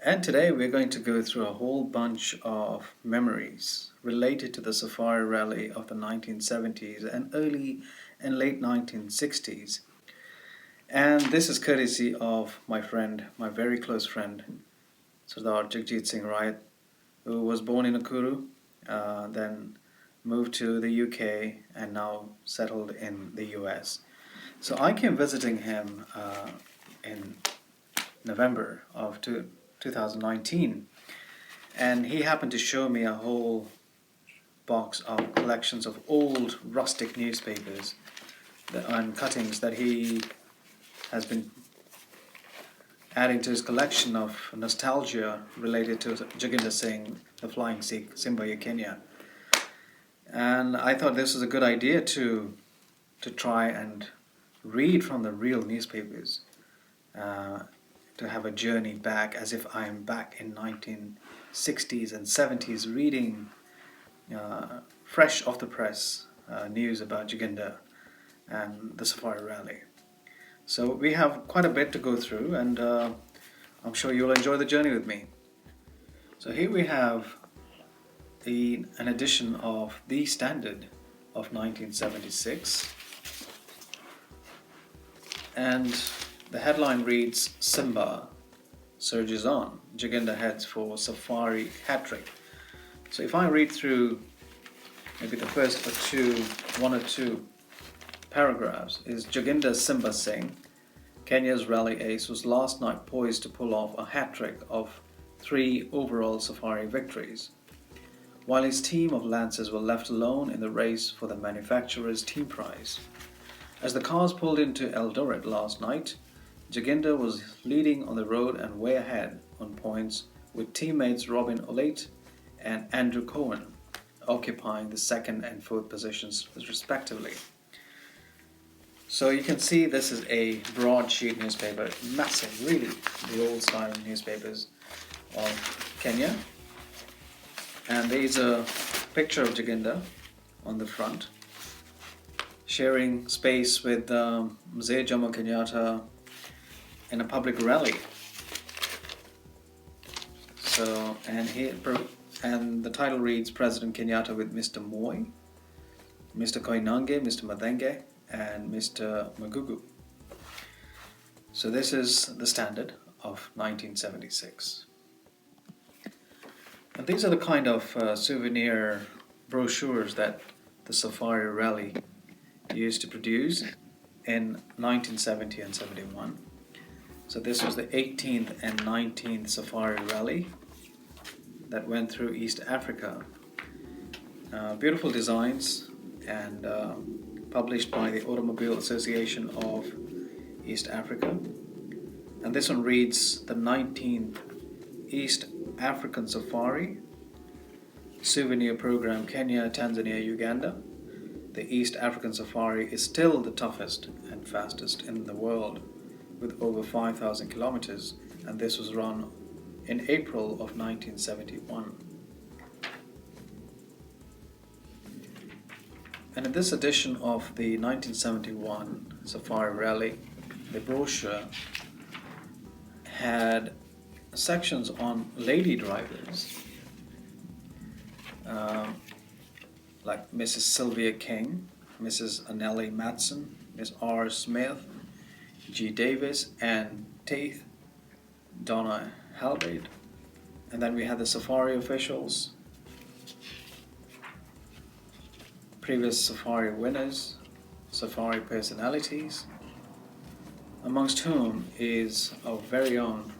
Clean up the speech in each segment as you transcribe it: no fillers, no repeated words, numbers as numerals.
And today we're going to go through a whole bunch of memories related to the safari rally of the 1970s and early and late 1960s. And this is courtesy of my friend, my very close friend, Sardar Jagjit Singh Reyatt, who was born in Nakuru, then moved to the UK and now settled in the US. So I came visiting him in November of 2019, and he happened to show me a whole box of collections of old rustic newspapers and cuttings that he has been adding to his collection of nostalgia related to Jagjit Singh, the Flying Sikh, Simba Kenya. And I thought this was a good idea to try and read from the real newspapers, to have a journey back as if I am back in 1960s and 70s reading fresh off the press news about Jaginda and the Safari Rally. So we have quite a bit to go through, and I'm sure you'll enjoy the journey with me. So here we have an edition of The Standard of 1976, and the headline reads, Simba surges on, Jaginda heads for Safari hat-trick. So if I read through maybe the first one or two paragraphs, is Jaginda Simba Singh, Kenya's rally ace, was last night poised to pull off a hat-trick of 3 overall safari victories, while his team of lancers were left alone in the race for the manufacturer's team prize. As the cars pulled into Eldoret last night, Jaginda was leading on the road and way ahead on points, with teammates Robin Olate and Andrew Cohen occupying the 2nd and 4th positions respectively. So you can see this is a broadsheet newspaper, massive, really, the old style newspapers of Kenya. And there is a picture of Jaginda on the front, sharing space with Mzee Jomo Kenyatta in a public rally. So, and the title reads, President Kenyatta with Mr. Moi, Mr. Koinange, Mr. Madenge, and Mr. Magugu. So this is the Standard of 1976. And these are the kind of souvenir brochures that the Safari Rally used to produce in 1970 and 71. So this was the 18th and 19th Safari Rally that went through East Africa. Beautiful designs, and published by the Automobile Association of East Africa. And this one reads, the 19th East African Safari Souvenir Program, Kenya, Tanzania, Uganda. The East African Safari is still the toughest and fastest in the world, with over 5,000 kilometers, and this was run in April of 1971. And in this edition of the 1971 Safari Rally, the brochure had sections on lady drivers, like Mrs. Sylvia King, Mrs. Anneli Matson, Miss R. Smith, G. Davis, Ann Tate, Donna Halbade. And then we had the safari officials, previous safari winners, safari personalities, amongst whom is our very own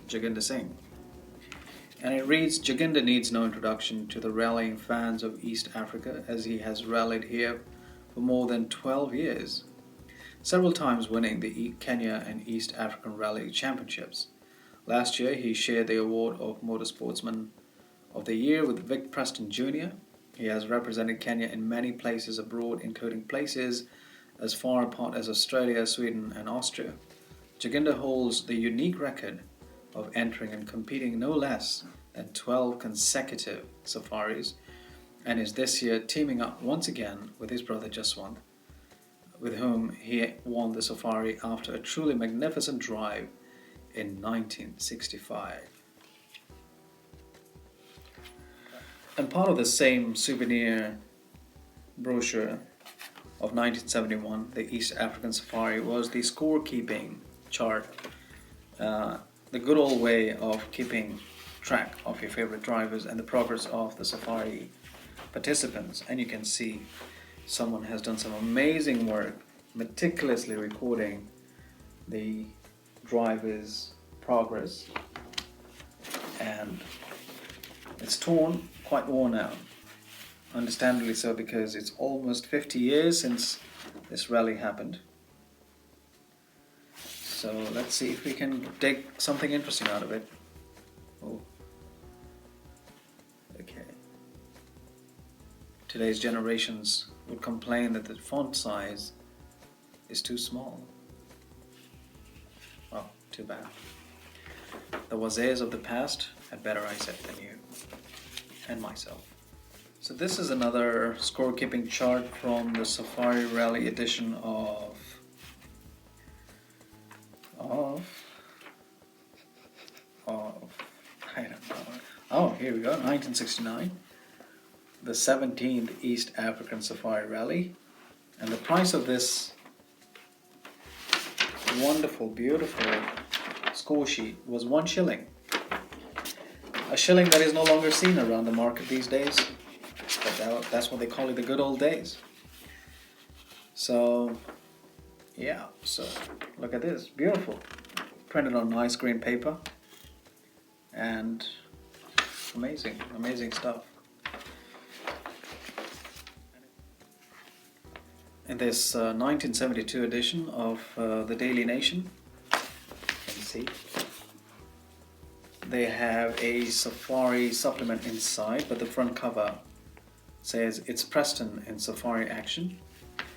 Jaginda Singh. And it reads, Jaginda needs no introduction to the rallying fans of East Africa, as he has rallied here for more than 12 years, several times winning the Kenya and East African Rally Championships. Last year he shared the award of Motorsportsman of the Year with Vic Preston Jr. He has represented Kenya in many places abroad, including places as far apart as Australia, Sweden and Austria. Jaginda holds the unique record of entering and competing no less than 12 consecutive safaris, and is this year teaming up once again with his brother Jaswant, with whom he won the safari after a truly magnificent drive in 1965. And part of the same souvenir brochure of 1971, the East African Safari, was the scorekeeping chart, the good old way of keeping track of your favorite drivers and the progress of the safari participants. And you can see someone has done some amazing work meticulously recording the driver's progress, and it's quite worn out, understandably so, because it's almost 50 years since this rally happened. So let's see if we can dig something interesting out of it. Oh, okay. Today's generations would complain that the font size is too small. Well, too bad. The wazairs of the past had better eyesight than you and myself. So this is another scorekeeping chart from the Safari Rally edition of I don't know. Oh, here we go, 1969. The 17th East African Safari Rally. And the price of this wonderful, beautiful score sheet was 1 shilling. A shilling that is no longer seen around the market these days. But that's what they call it, the good old days. So, yeah, so look at this, beautiful. Printed on nice green paper. And amazing, amazing stuff. In this 1972 edition of the Daily Nation, you can see, they have a safari supplement inside, but the front cover says it's Preston in safari action.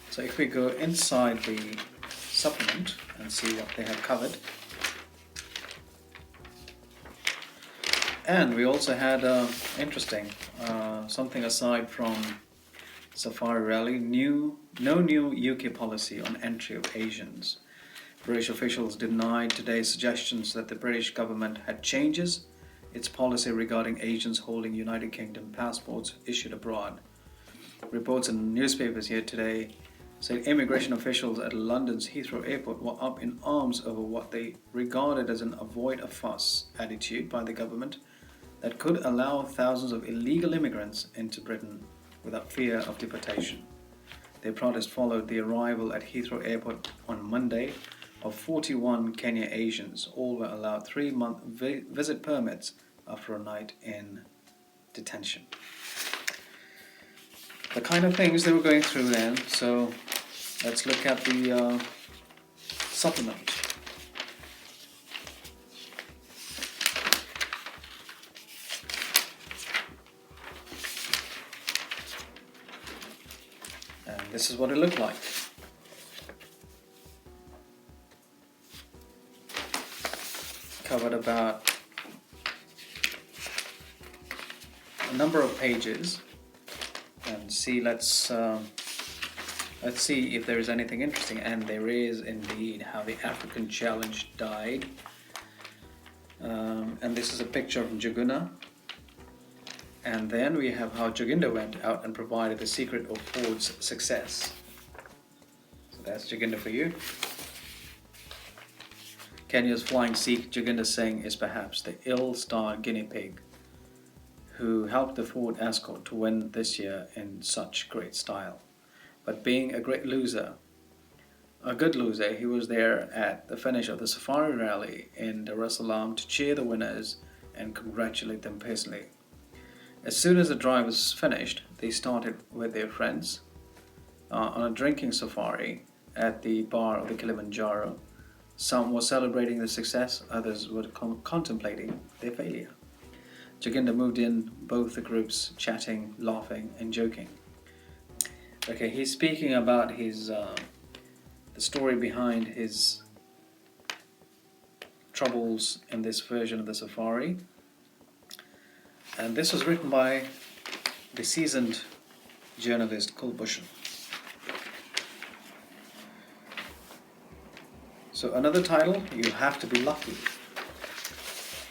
So if we go inside the supplement and see what they have covered. And we also had interesting something aside from Safari Rally, no new UK policy on entry of Asians. British officials denied today's suggestions that the British government had changes its policy regarding Asians holding United Kingdom passports issued abroad. Reports in newspapers here today said immigration officials at London's Heathrow Airport were up in arms over what they regarded as an avoid a fuss attitude by the government that could allow thousands of illegal immigrants into Britain without fear of deportation. Their protest followed the arrival at Heathrow Airport on Monday of 41 Kenya Asians. All were allowed 3-month visit permits after a night in detention. The kind of things they were going through then. So let's look at the supplement. And this is what it looked like. Covered about a number of pages, and see let's see if there is anything interesting. And there is indeed. How the African challenge died, and this is a picture from Jaguna. And then we have how Jaginda went out and provided the secret of Ford's success. So that's Jaginda for you. Kenya's flying Sikh, Jaginda Singh, is perhaps the ill-starred guinea pig who helped the Ford Escort to win this year in such great style. But being a great loser, a good loser, he was there at the finish of the Safari Rally in Dar es Salaam to cheer the winners and congratulate them personally. As soon as the drive was finished, they started with their friends on a drinking safari at the bar of the Kilimanjaro. Some were celebrating their success, others were contemplating their failure. Jaginda moved in both the groups, chatting, laughing and joking. Okay, he's speaking about his the story behind his troubles in this version of the safari. And this was written by the seasoned journalist Kulbushan. So another title, You Have to Be Lucky.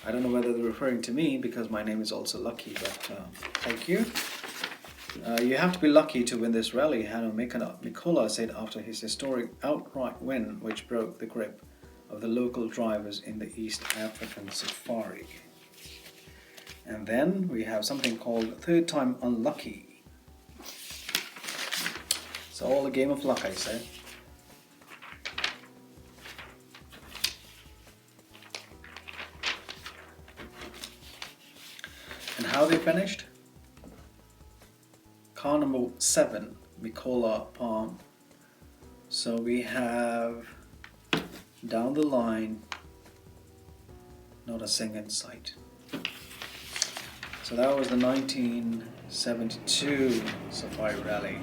I don't know whether they're referring to me because my name is also Lucky, but Thank you. You have to be lucky to win this rally, Hanno Mikola said after his historic outright win, which broke the grip of the local drivers in the East African Safari. And then we have something called third time unlucky. It's all a game of luck, I say. And how they finished? Car number 7, Mikola Palm. So we have down the line, not a thing in sight. So that was the 1972 Safari Rally.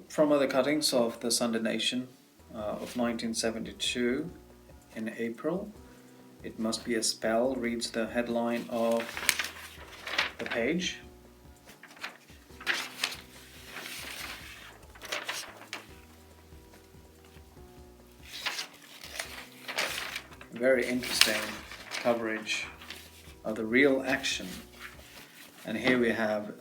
From other cuttings of the Sunday Nation of 1972 in April. It must be a spell, reads the headline of the page. Very interesting coverage of the real action. And here we have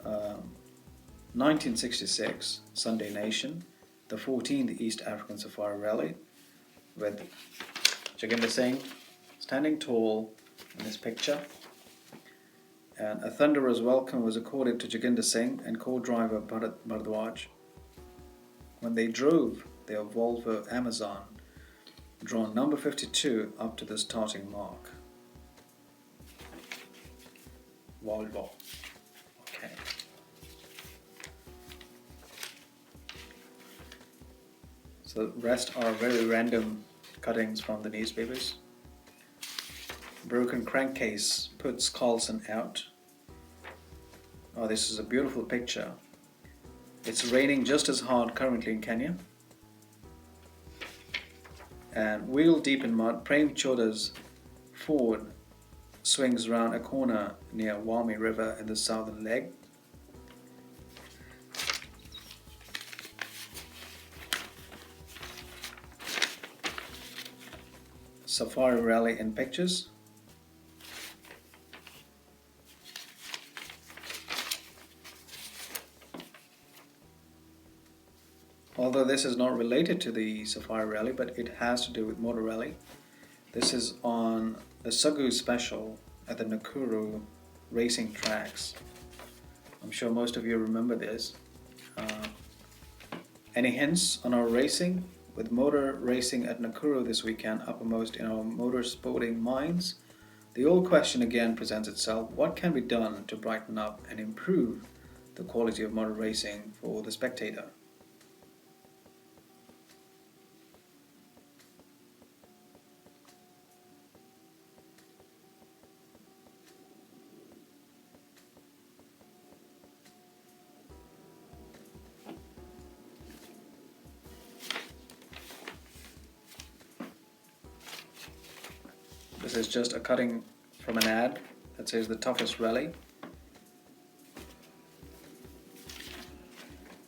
1966 Sunday Nation, the 14th East African Safari Rally, with Jagjit Singh standing tall in this picture, and a thunderous welcome was accorded to Jagjit Singh and co-driver Bharadwaj when they drove their Volvo Amazon, drawn number 52, up to the starting mark. Volvo. Okay. So the rest are very random cuttings from the newspapers. Broken crankcase puts Carlson out. Oh, this is a beautiful picture. It's raining just as hard currently in Kenya. And wheel deep in mud, Prem Choda's Ford swings round a corner near Wami River in the southern leg. Safari Rally in pictures. Although this is not related to the Safari Rally, but it has to do with Motor Rally. This is on the Sagu Special at the Nakuru racing tracks. I'm sure most of you remember this. Any hints on our racing? With motor racing at Nakuru this weekend uppermost in our motor sporting minds, the old question again presents itself: what can be done to brighten up and improve the quality of motor racing for the spectator? This is just a cutting from an ad that says the toughest rally.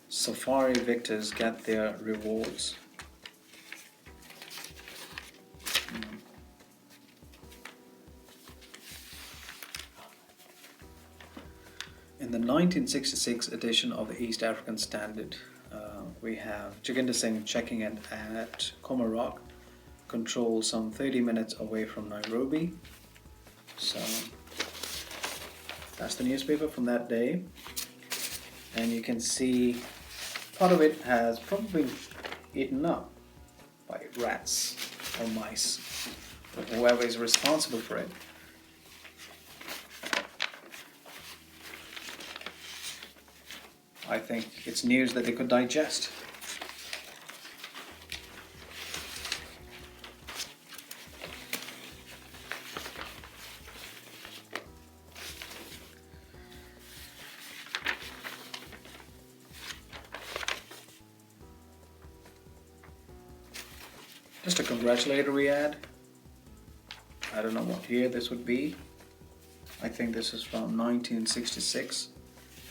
Safari victors get their rewards. In the 1966 edition of the East African Standard, we have Jagjit Singh checking in at Komarok, control some 30 minutes away from Nairobi. So that's the newspaper from that day, and you can see part of it has probably been eaten up by rats or mice, or whoever is responsible for it. I think it's news that they could digest. Just a congratulatory ad. I don't know what year this would be. I think this is from 1966.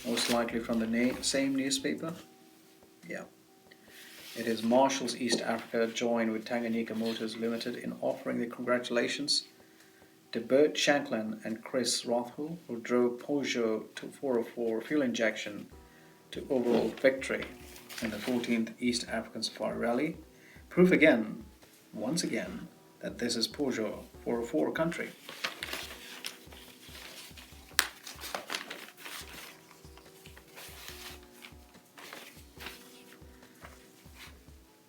Most likely from the same newspaper. Yeah. It is Marshall's East Africa joined with Tanganyika Motors Limited in offering the congratulations Bert Shanklin and Chris Rothwell, who drove Peugeot to 404 fuel injection to overall victory in the 14th East African Safari Rally, prove again, once again, that this is Peugeot 404 country.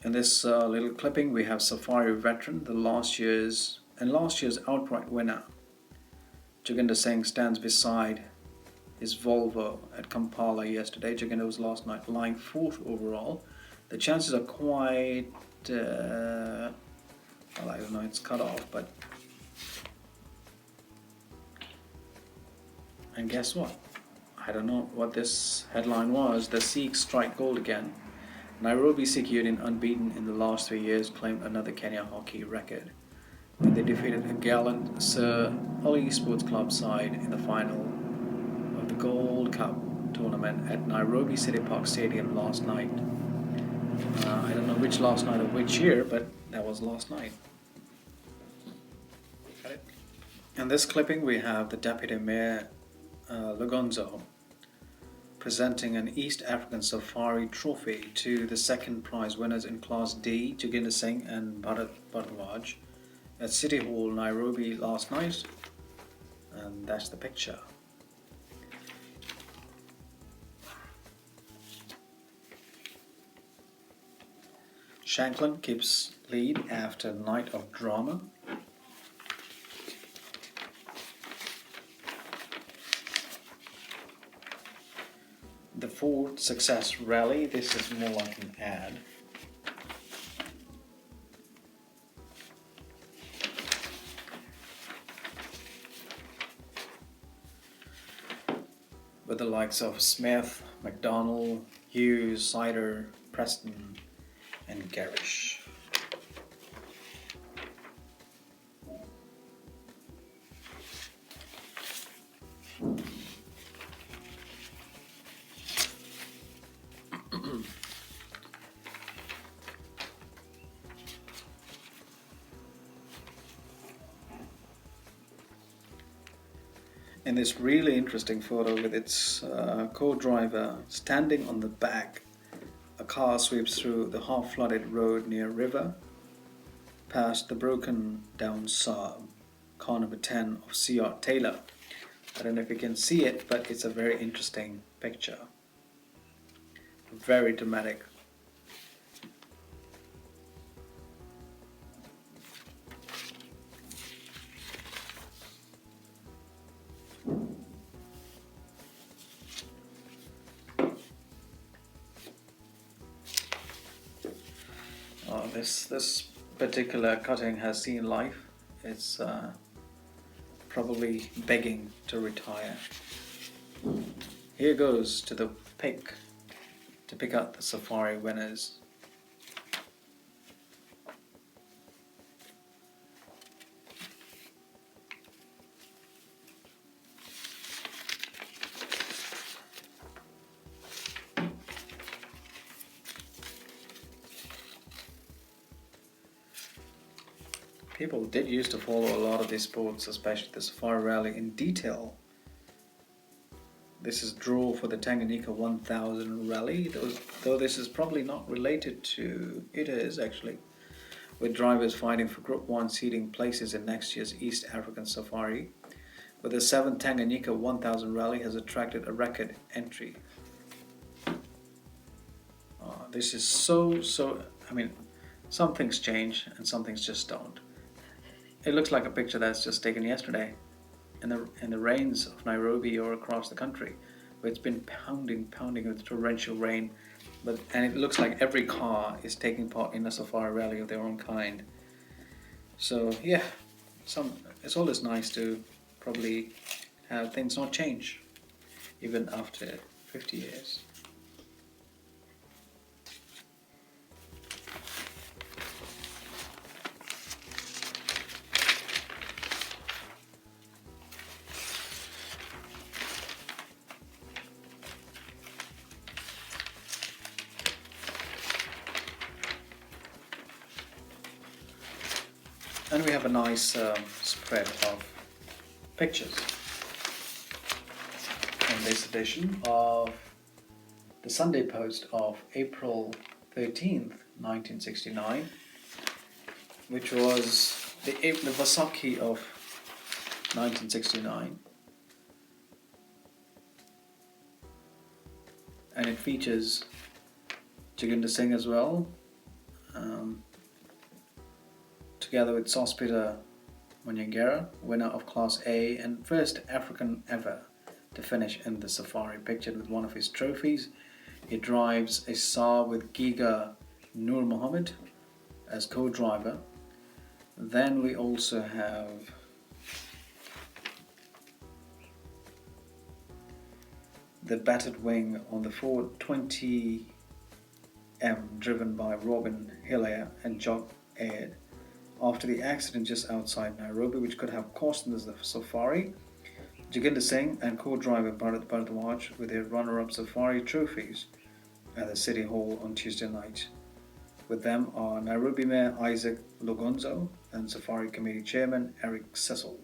In this little clipping, we have Safari veteran, the last year's outright winner. Jagjit Singh stands beside his Volvo at Kampala yesterday. Jagjit was last night lying 4th overall. The chances are quite, well, I don't know, it's cut off, but. And guess what? I don't know what this headline was. The Sikhs strike gold again. Nairobi Sikh Union, unbeaten in the last 3 years, claimed another Kenya hockey record when they defeated a gallant Sir Ali Sports Club side in the final of the Gold Cup tournament at Nairobi City Park Stadium last night. I don't know which last night of which year, but that was last night. Got it? In this clipping, we have the Deputy Mayor Lugonzo presenting an East African Safari trophy to the second prize winners in Class D, Jagjit Singh and Bharadwaj, at City Hall, Nairobi last night. And that's the picture. Shanklin keeps lead after night of drama. The Ford Success Rally, this is more like an ad. With the likes of Smith, McDonald, Hughes, Sider, Preston, and Garish. In this really interesting photo with its co-driver standing on the back, a car sweeps through the half-flooded road near River, past the broken down Saab, car number 10 of C.R. Taylor. I don't know if you can see it, but it's a very interesting picture. Very dramatic. This particular cutting has seen life. It's probably begging to retire. Here goes to the pick to pick out the Safari winners. People did used to follow a lot of these sports, especially the Safari Rally, in detail. This is draw for the Tanganyika 1000 Rally, though this is probably not related to, it is actually, with drivers fighting for Group 1 seating places in next year's East African Safari, but the 7th Tanganyika 1000 Rally has attracted a record entry. This is so, I mean, some things change and some things just don't. It looks like a picture that's just taken yesterday in the rains of Nairobi or across the country, where it's been pounding with torrential rain, and it looks like every car is taking part in a safari rally of their own kind. So yeah, it's always nice to probably have things not change, even after 50 years. And we have a nice spread of pictures in this edition of the Sunday Post of April 13th, 1969, which was the Vasaki of 1969, and it features Jagjit Singh as well, together with Sospita Munyangera, winner of Class A and first African ever to finish in the safari, pictured with one of his trophies. He drives a Saar with Giga Nur Mohammed as co-driver. Then we also have the battered wing on the 420M, driven by Robin Hilaire and Jock Aid. After the accident just outside Nairobi, which could have cost them the safari, Jagjit Singh and co-driver Bharat Bharadwaj with their runner-up safari trophies at the City Hall on Tuesday night. With them are Nairobi Mayor Isaac Logonzo and Safari Committee Chairman Eric Cecil.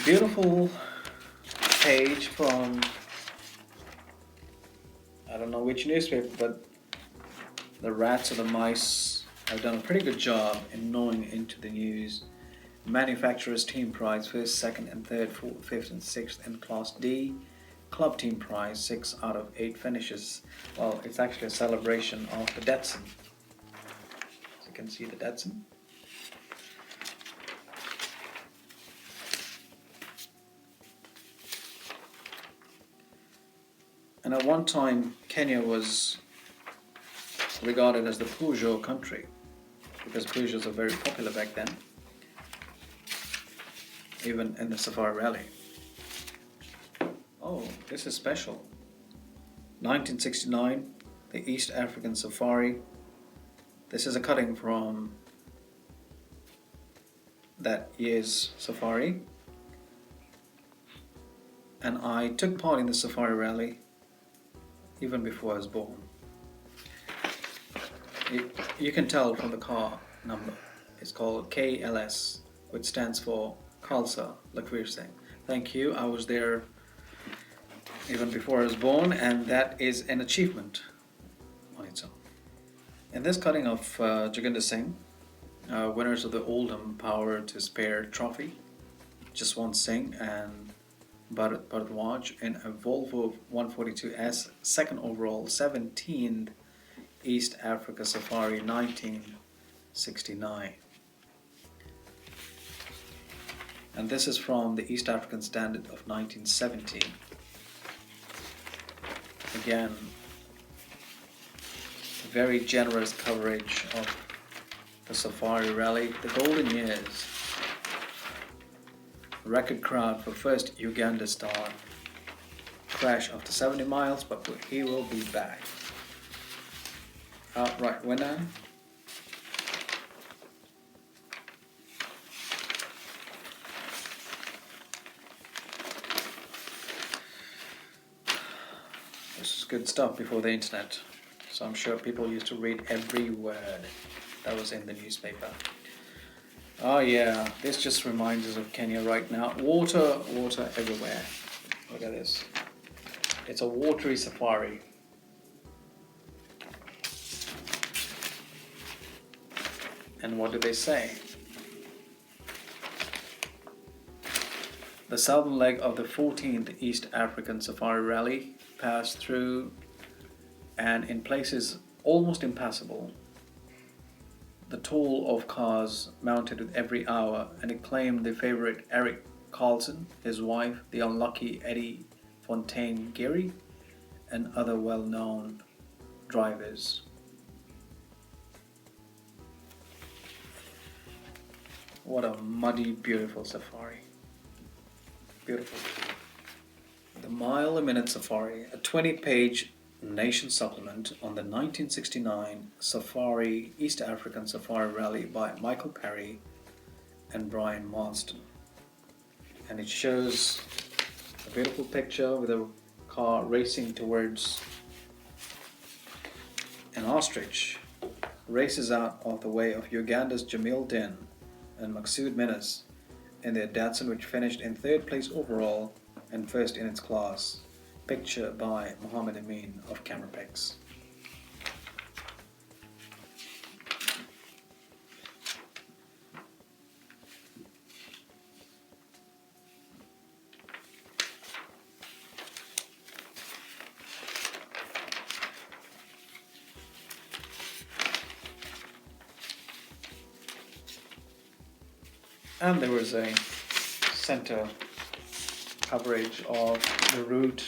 Beautiful page from, I don't know which newspaper, but the rats or the mice have done a pretty good job in gnawing into the news. Manufacturers team prize, first, second and third, fourth, fifth and sixth in Class D. Club team prize, 6 out of 8 finishes. Well, it's actually a celebration of the Datsun. So you can see the Datsun. And at one time, Kenya was regarded as the Peugeot country, because Peugeots are very popular back then, even in the Safari Rally. Oh, this is special. 1969, the East African Safari. This is a cutting from that year's safari. And I took part in the Safari Rally even before I was born. You can tell from the car number. It's called KLS, which stands for Khalsa Lakhvir Singh. Thank you. I was there even before I was born, and that is an achievement on its own. In this cutting of Jagjit Singh, winners of the Oldham Power to Spare Trophy, Jaswant Singh and Bharat Bharadwaj in a Volvo 142S, second overall, 17th East Africa Safari 1969. And this is from the East African Standard of 1970. Again, very generous coverage of the Safari Rally, the golden years. Record crowd for first Uganda star. Crash after 70 miles, but he will be back. Outright winner. This is good stuff before the internet, so I'm sure people used to read every word that was in the newspaper. Oh yeah, this just reminds us of Kenya right now. Water, water everywhere. Look at this. It's a watery safari. And what do they say? The southern leg of the 14th East African Safari Rally passed through, and in places almost impassable, the toll of cars mounted with every hour, and it claimed the favorite Eric Carlson, his wife, the unlucky Eddie Fontaine Geary, and other well-known drivers. What a muddy, beautiful safari. Beautiful. The Mile a Minute Safari, a 20-page Nation supplement on the 1969 Safari East African Safari Rally by Michael Perry and Brian Marston. And it shows a beautiful picture with a car racing towards an ostrich races out of the way of Uganda's Jamil Din and Maksud Minas in their Datsun, which finished in third place overall and first in its class. Picture by Mohammed Amin of Camerapex. And there was a center coverage of the route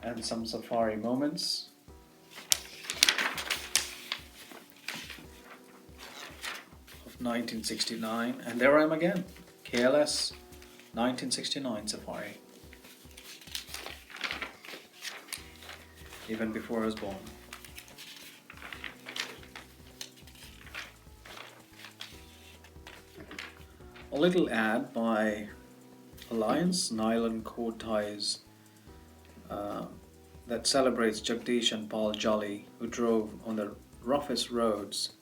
and some safari moments. Of 1969, and there I am again, KLS 1969 safari. Even before I was born. A little ad by Alliance Nylon Cord Ties that celebrates Jagdish and Paul Jolly, who drove on the roughest roads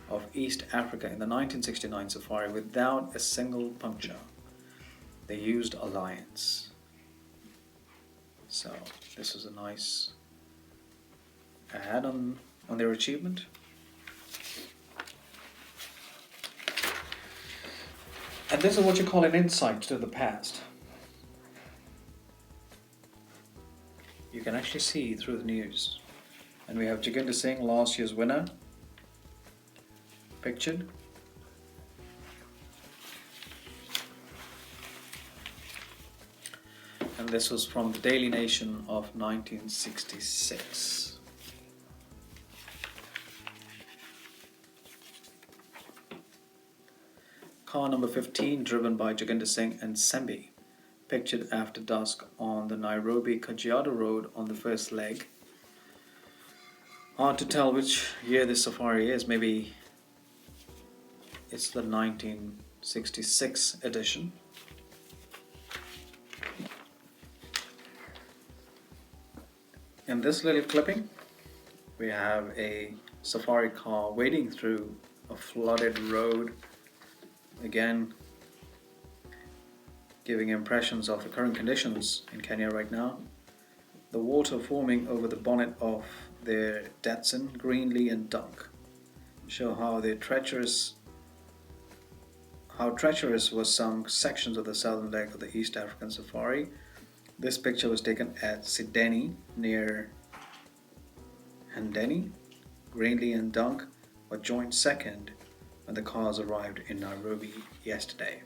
of East Africa in the 1969 safari without a single puncture. They used Alliance. So this is a nice ad on their achievement. And this is what you call an insight to the past. You can actually see through the news. And we have Jagjit Singh, last year's winner, pictured. And this was from the Daily Nation of 1966. Car number 15, driven by Jagjit Singh and Sembi, pictured after dusk on the Nairobi-Kajiado Road on the first leg. Hard to tell which year this safari is. Maybe it's the 1966 edition. In this little clipping, we have a safari car wading through a flooded road. Again, giving impressions of the current conditions in Kenya right now. The water forming over the bonnet of their Datsun, Greenlee and Dunk show how treacherous was some sections of the southern leg of the East African safari. This picture was taken at Sideni near Handeni. Greenlee and Dunk were joint second when the cars arrived in Nairobi yesterday.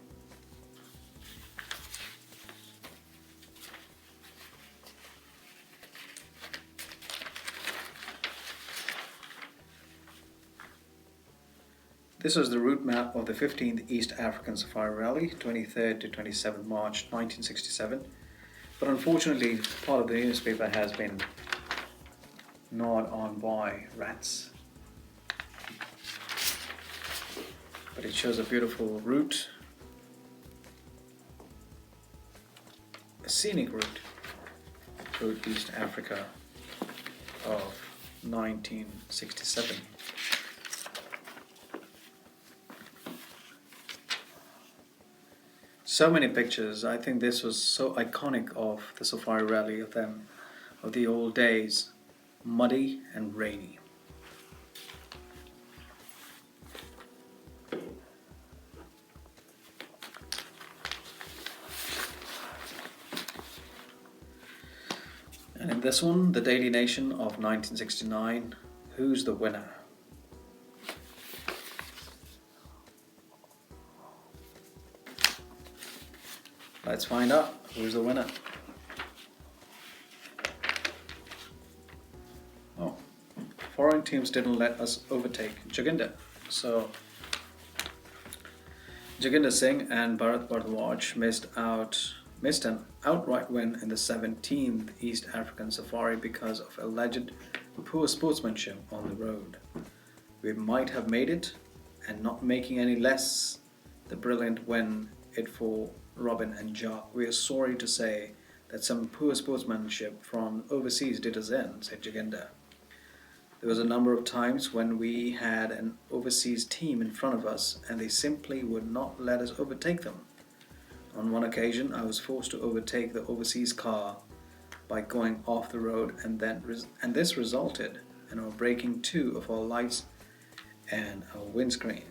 This was the route map of the 15th East African Safari Rally, 23rd to 27th March 1967. But unfortunately, part of the newspaper has been gnawed on by rats. But it shows a beautiful route, a scenic route through East Africa of 1967. So many pictures. I think this was so iconic of the safari rally of the old days, muddy and rainy. And in this one, the Daily Nation of 1969, who's the winner? Let's find out who's the winner. Oh, foreign teams didn't let us overtake Jaginda. So Jagjit Singh and Bharat Bharadwaj missed an outright win in the 17th East African Safari because of alleged poor sportsmanship on the road. We might have made it, and not making any less the brilliant win it for Robin and Jock. We are sorry to say that some poor sportsmanship from overseas did us in, said Jagenda. There was a number of times when we had an overseas team in front of us and they simply would not let us overtake them. On one occasion, I was forced to overtake the overseas car by going off the road, and this resulted in our breaking two of our lights and our windscreen.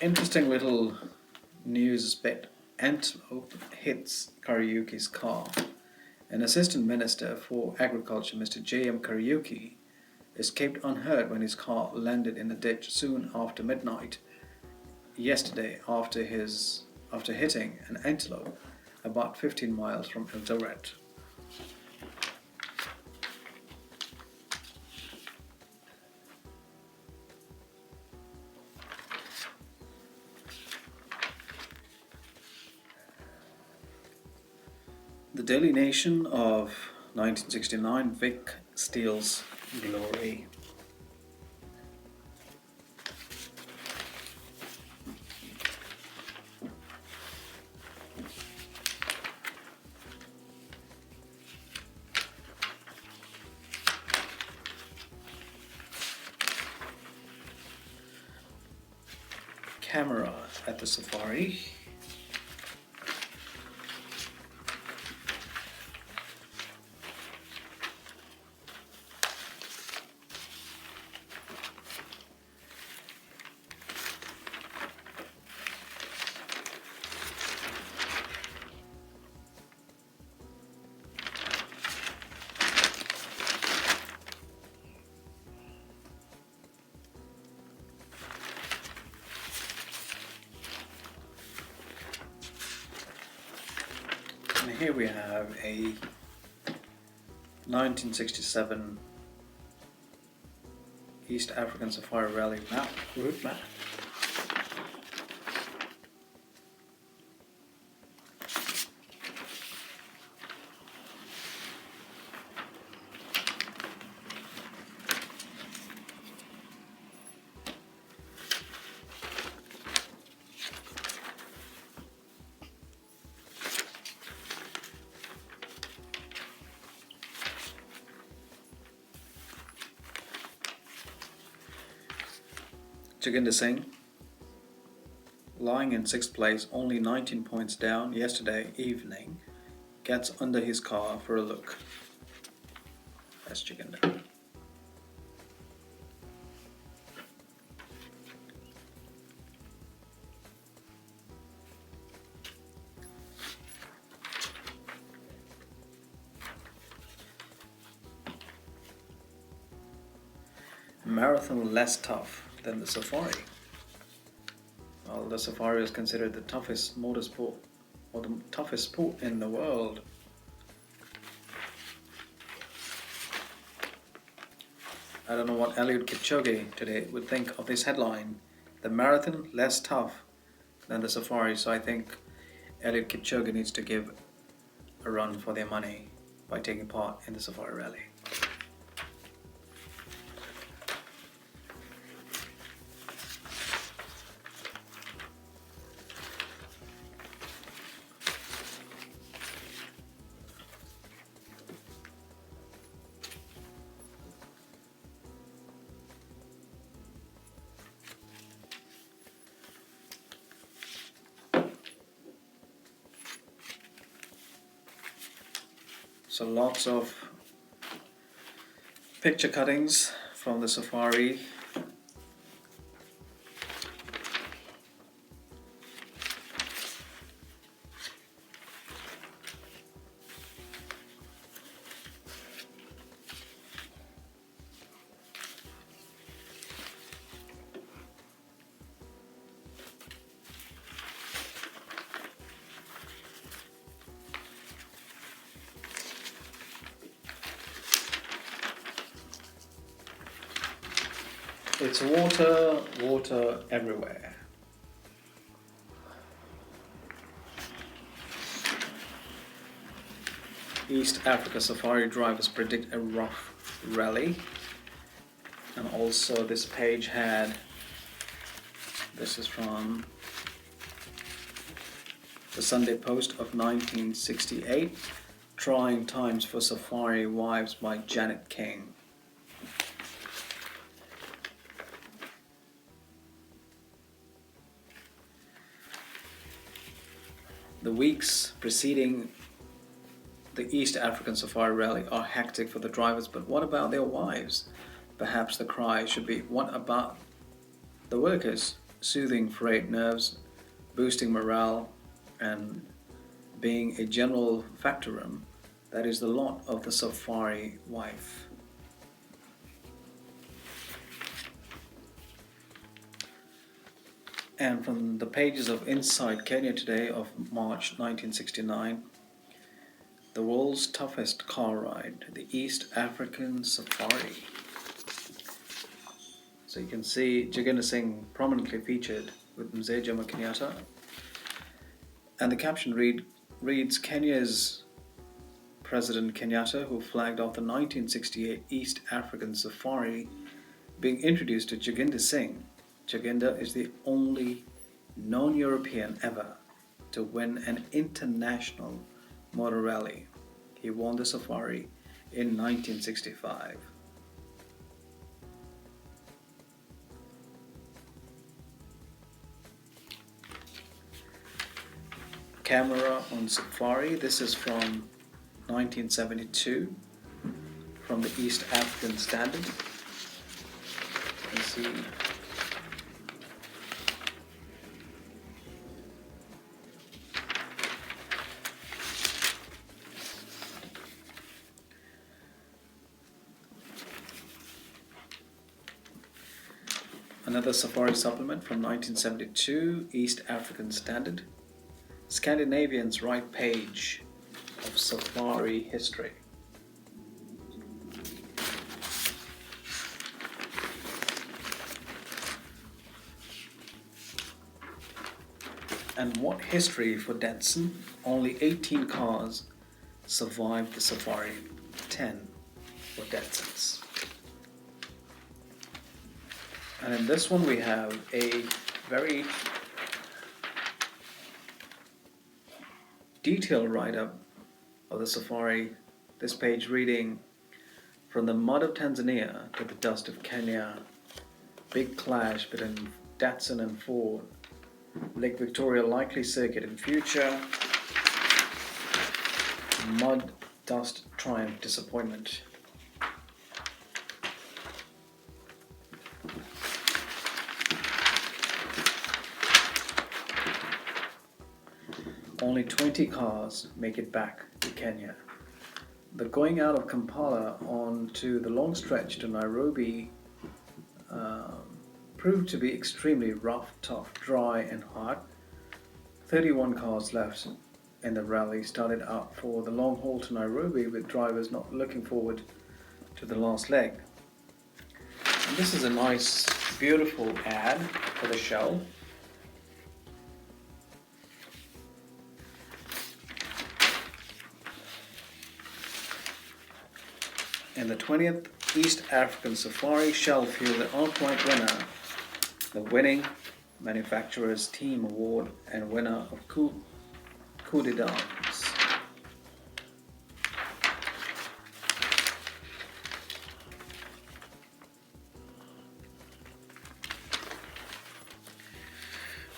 Interesting little news bit. Antelope hits Kariuki's car. An assistant minister for agriculture, Mr. J.M. Kariuki, escaped unhurt when his car landed in a ditch soon after midnight yesterday after hitting an antelope about 15 miles from Eldoret. The Daily Nation of 1969, Vic steals glory. Camera at the safari. And here we have a 1967 East African Safari Rally route map. Jagjit Singh, lying in 6th place, only 19 points down yesterday evening, gets under his car for a look. That's Jagjit. Marathon less tough than the safari. Well, the safari is considered the toughest motorsport or the toughest sport in the world. I don't know what Eliud Kipchoge today would think of this headline. The marathon less tough than the safari. So I think Eliud Kipchoge needs to give a run for their money by taking part in the safari rally. So lots of picture cuttings from the safari. It's water everywhere. East Africa safari drivers predict a rough rally. And also this page had, this is from the Sunday Post of 1968, Trying Times for Safari Wives by Janet King. The weeks preceding the East African Safari Rally are hectic for the drivers, but what about their wives? Perhaps the cry should be, what about the workers? Soothing frayed nerves, boosting morale, and being a general factotum, that is the lot of the safari wife. And from the pages of Inside Kenya Today of March 1969, the world's toughest car ride, the East African Safari. So you can see Jagjit Singh prominently featured with Mzee Jomo Kenyatta. And the caption reads, Kenya's President Kenyatta, who flagged off the 1968 East African Safari, being introduced to Jagjit Singh. Jagjit is the only non-European ever to win an international motor rally. He won the safari in 1965. Camera on safari. This is from 1972 from the East African Standard. You can see another safari supplement from 1972, East African Standard. Scandinavian's right page of safari history. And what history for Datsun? Only 18 cars survived the safari, 10 were Datsuns. And in this one we have a very detailed write-up of the safari. This page reading, from the mud of Tanzania to the dust of Kenya, big clash between Datsun and Ford, Lake Victoria likely circuit in future, mud, dust, triumph, disappointment. Only 20 cars make it back to Kenya. The going out of Kampala onto the long stretch to Nairobi proved to be extremely rough, tough, dry and hot. 31 cars left in the rally started out for the long haul to Nairobi, with drivers not looking forward to the last leg. And this is a nice, beautiful ad for the show. In the 20th East African Safari, Shell fueled the outright winner, the winning manufacturer's team award and winner of Coup de Dance.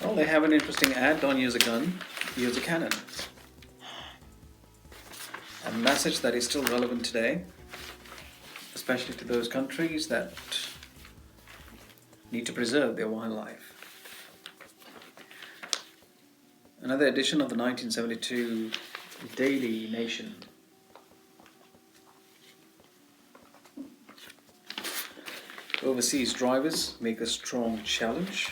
Well, they have an interesting ad, don't use a gun, use a cannon. A message that is still relevant today, especially to those countries that need to preserve their wildlife. Another edition of the 1972 Daily Nation. Overseas drivers make a strong challenge.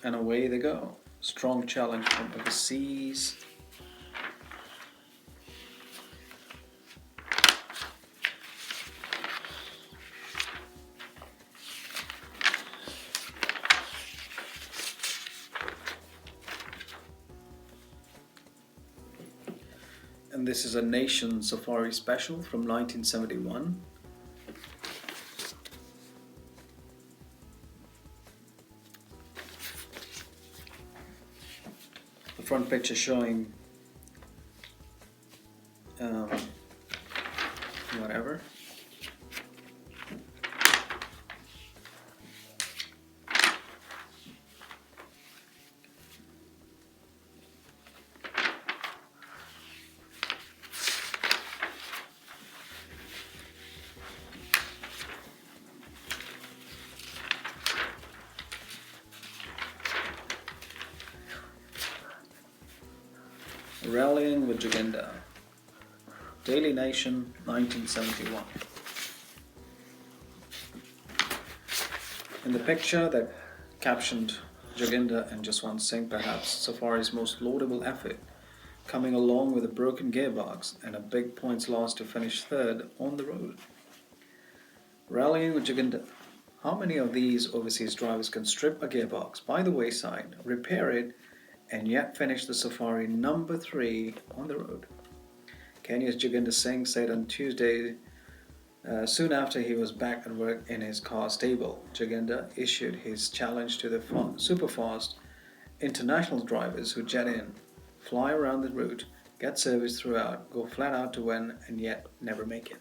And away they go. Strong challenge from overseas. This is a Nation Safari special from 1971. The front picture showing whatever. Rallying with Uganda. Daily Nation, 1971. In the picture that captioned Jaginda and Jaswant Singh, perhaps Safari's most laudable effort, coming along with a broken gearbox and a big points loss to finish third on the road. Rallying with Jaginda. How many of these overseas drivers can strip a gearbox by the wayside, repair it, and yet finish the Safari number 3 on the road? Kenya's Jagjit Singh said on Tuesday, soon after he was back at work in his car stable. Jaginda issued his challenge to the superfast international drivers who jet in, fly around the route, get service throughout, go flat out to win, and yet never make it.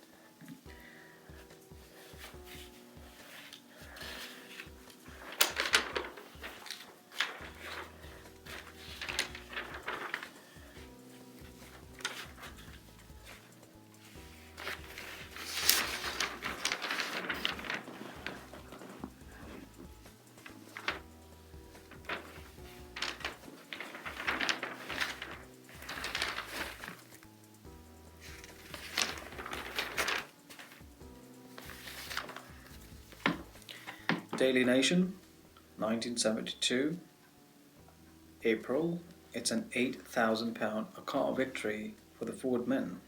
Daily Nation, 1972, April. It's an £8,000 a car victory for the Ford men.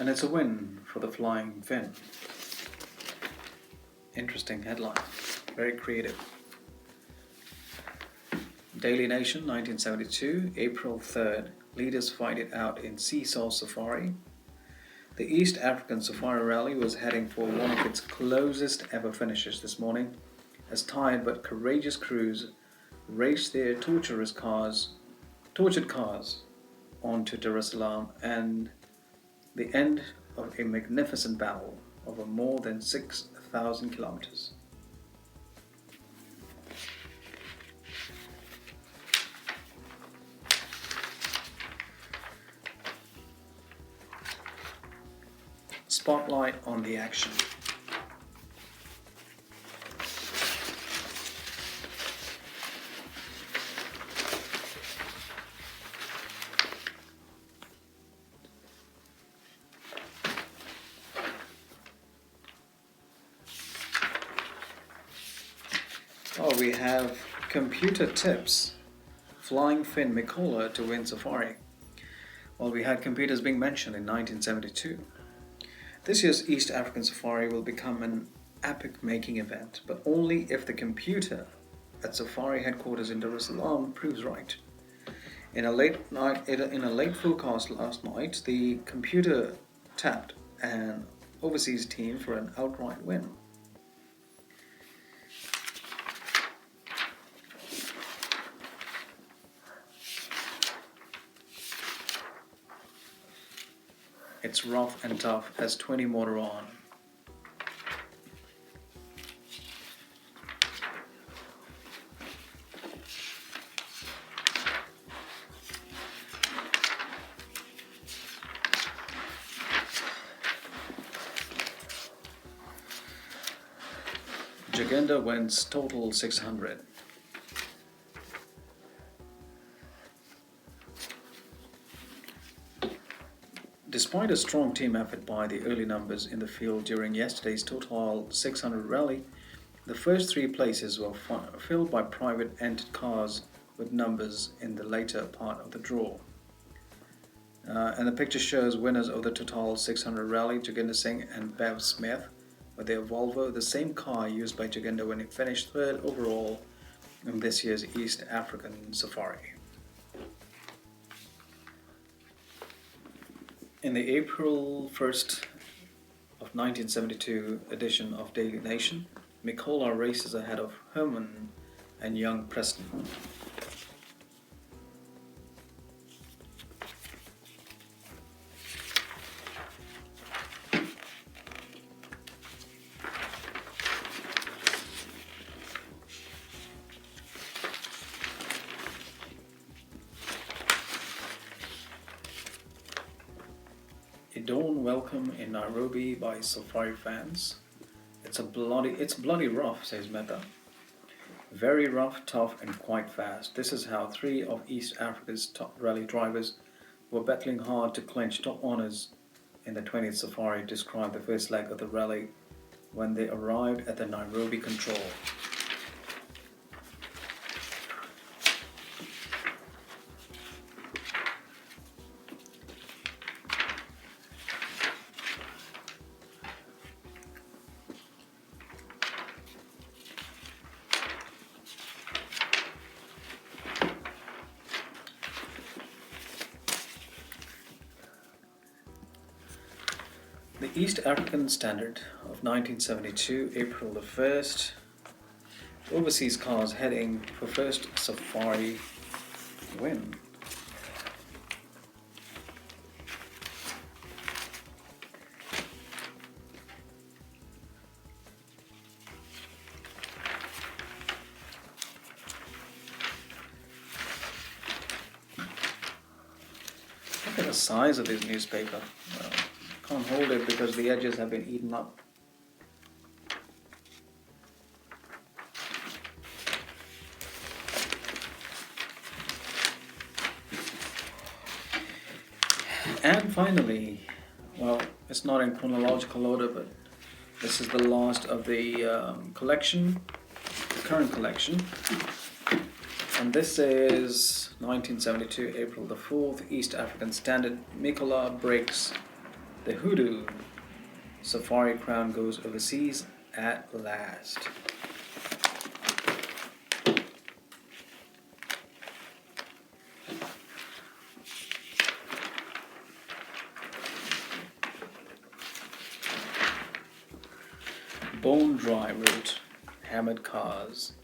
And it's a win for the Flying Finn. Interesting headline, very creative. Daily Nation, 1972, April 3rd. Leaders fight it out in Seesaw Safari. The East African Safari Rally was heading for one of its closest ever finishes this morning, as tired but courageous crews raced their tortured cars onto Dar es Salaam, and the end of a magnificent battle over more than 6,000 kilometers. Spotlight on the action. Oh, we have computer tips. Flying Finn Mikola to win Safari. Well, we had computers being mentioned in 1972. This year's East African Safari will become an epic-making event, but only if the computer at Safari headquarters in Dar es Salaam proves right. In a late forecast last night, the computer tapped an overseas team for an outright win. It's rough and tough as 20 motor on. Uganda wins total 600. Despite a strong team effort by the early numbers in the field during yesterday's Total 600 rally, the first three places were filled by private entered cars with numbers in the later part of the draw. And the picture shows winners of the Total 600 rally, Jagjit Singh and Bev Smith, with their Volvo, the same car used by Uganda when it finished third overall in this year's East African Safari. In the April 1st of 1972 edition of Daily Nation, Mikola races ahead of Herman and young Preston. A dawn welcome in Nairobi by Safari fans. It's bloody rough, says Mehta. Very rough, tough and quite fast. This is how three of East Africa's top rally drivers who were battling hard to clinch top honours in the 20th Safari described the first leg of the rally when they arrived at the Nairobi control. The East African Standard of 1972, April the 1st. Overseas cars heading for first Safari win. Look at the size of this newspaper. Can't hold it because the edges have been eaten up. And finally, well, it's not in chronological order, but this is the last of the collection, the current collection. And this is 1972, April the 4th, East African Standard. Mikola breaks the hoodoo. Safari crown goes overseas at last. Bone dry route, hammered cars.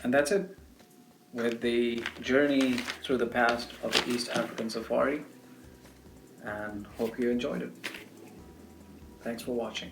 And that's it with the journey through the past of the East African Safari, and hope you enjoyed it. Thanks for watching.